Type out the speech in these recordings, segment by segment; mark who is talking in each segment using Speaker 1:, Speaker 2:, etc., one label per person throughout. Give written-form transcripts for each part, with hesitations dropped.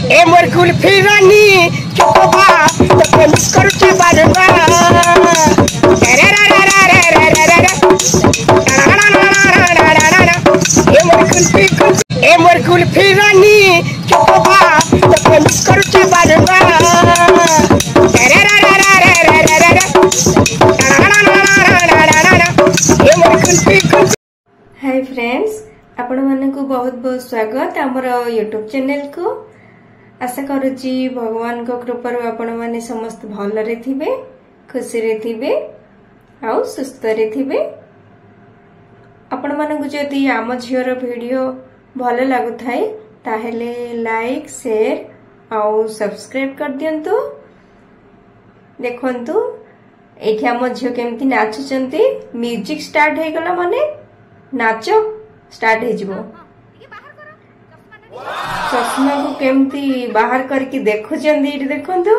Speaker 1: ए मोर कुल्फी रानी चोकोबा तो मिस करूचे बारबा रे रे रे रे रे रे रे रे ए मोर कुल्फी रानी चोकोबा तो मिस करूचे बारबा रे रे रे रे रे रे रे ए मोर कुल्फी।
Speaker 2: हाय फ्रेंड्स, आपण मानकु बहुत बहुत स्वागत आमर यूट्यूब चैनल को। आशा करुच्ची भगवान को कृपा आपण माने समस्त भलरे थिबे, खुशी रे थिबे, आउ सुस्थ रे थिबे। आपण मानकु जदि आम झियर वीडियो भल लागु थाए ताहेले लाइक शेयर आउ सब्सक्राइब कर दियंतु। देखंतु एठी आम झियो केमती नाचुचंती। म्यूजिक स्टार्ट हे गला माने नाच स्टार्ट हो जिवो। चश्मा को केमती बाहर करके देखुचंदी इटी देखंतु।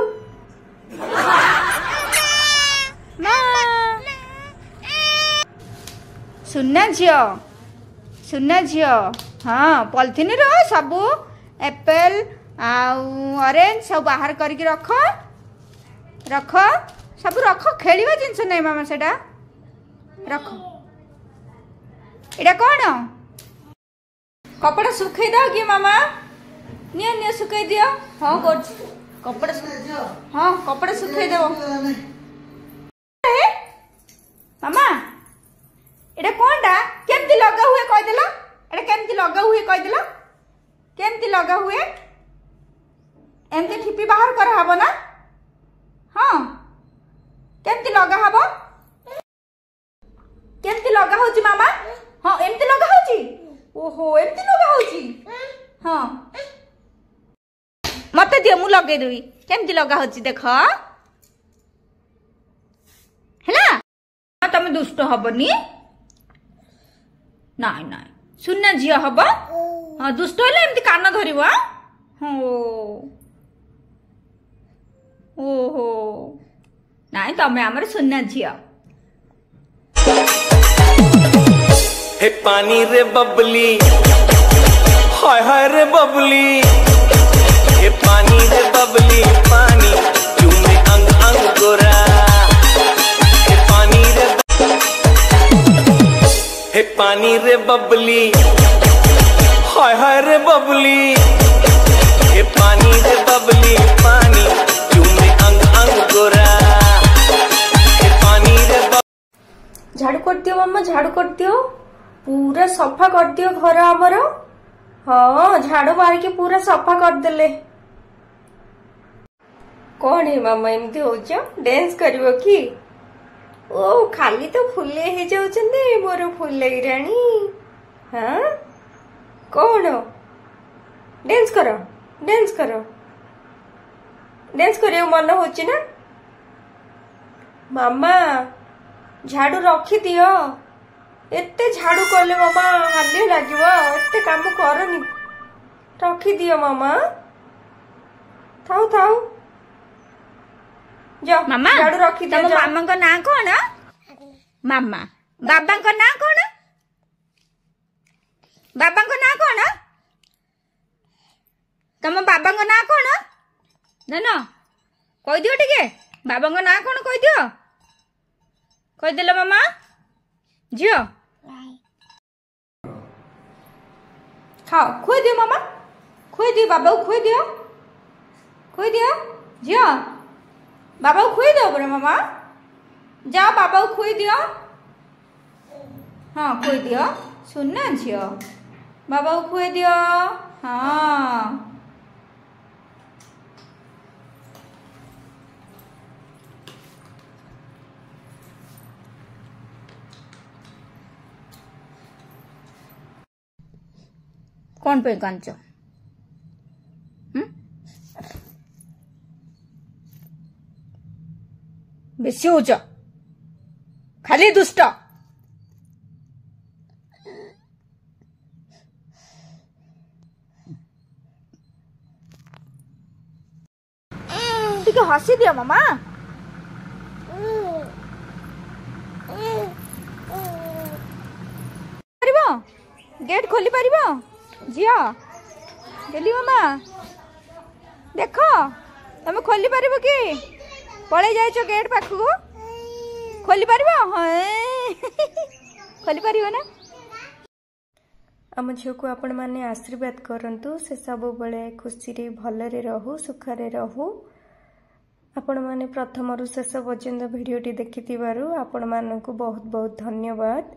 Speaker 3: सुन्ना झियो हाँ पॉलिथिन रो सबू एप्पल आउ ऑरेंज सब बाहर करके रख रख सब रख। खेलिवा जिंस नहीं मामा सेटा रख। एटा कौन कपड़ा सुखाई दो कि मामा नियो नियो सुखाई दियो। हाँ कर कपड़ा हाँ कपड़ा सुखाई दो मामा। एटा कोनटा केमती लगा हुए कह देलो। एटा केमती लगा हुए कह देलो। केमती लगा हुए एमती ठिपी बाहर कर हबो ना। हाँ केमती लगा हबो केमती लगा होची मामा। हाँ एमती लगा होची। ओहो एमती लगा होची। हाँ मत दियो मु लगे देबी केमती लगा होची देख हैला। तमे दुष्ट हबनी नाइ नाइ सुन्ना झियो हब। हाँ दुष्ट हेले एमती कान धरिबो। हो ओहो नाइ तमे हमर सुन्ना झियो।
Speaker 4: हे पानी रे बबली हाय हाय रे बबली। हे पानी रे बबली पानी चूमे अंग अंग गोरा। हे पानी रे बबली हाय हाय रे बबली। हे पानी रे बबली पानी चूमे अंग अंग गोरा। हे पानी रे
Speaker 2: झाड़ू कर दियो मामा, झाड़ू कर दियो, पूरा सफा कर दियो घर आमर। हाँ झाड़ू मार के पूरा सफा कर देले। कौन है मामा एमती होच डांस करिवो कि? ओ खाली तो फुले हे जाउछंदे मोर फुले रानी। हाँ कौन डांस करो डांस करो डांस करियो मन होची ना मामा। झाड़ू रखी दियो। एते झाड़ू करले मामा हाली लागिवो। एते काम करनी रखी दियो मामा। थाउ थाउ जाओ
Speaker 3: मामा
Speaker 2: झाड़ू रखी दियो।
Speaker 3: तम मामा को ना कौन मामा? बाबा को ना कौन? बाबा को ना कौन? तम बाबा को ना कौन जानो कह दियो टिके। बाबा को ना कौन कह दियो। कह देलो मामा झियो खाओ खुए दियो मामा। खुए दियो बाबा को खुए दियो। खुए दियो झियो बाबा को खुए दियो बरे मामा। जाओ बाबा को खुए दियो। हाँ खुए दियो सुनना झियो बाबा को खुए दियो। हाँ कौन पे कांचो बेसी होच खाली दुष्ट। टिके हसी दियो मामा। गेट खोली पारिबो झियो गेली मामा। देख तुम खोली पार कि पलि जाइछ गेट पाखक खोली पार खोली पार ना
Speaker 2: आम झील को आपण मैंने आशीर्वाद करंतु से सब बड़े खुशी रे भलरे रहू सुखरे रहू। आपण मैंने प्रथम रु शेष पर्यंत भिडटी देखि आपण मानक बहुत बहुत धन्यवाद।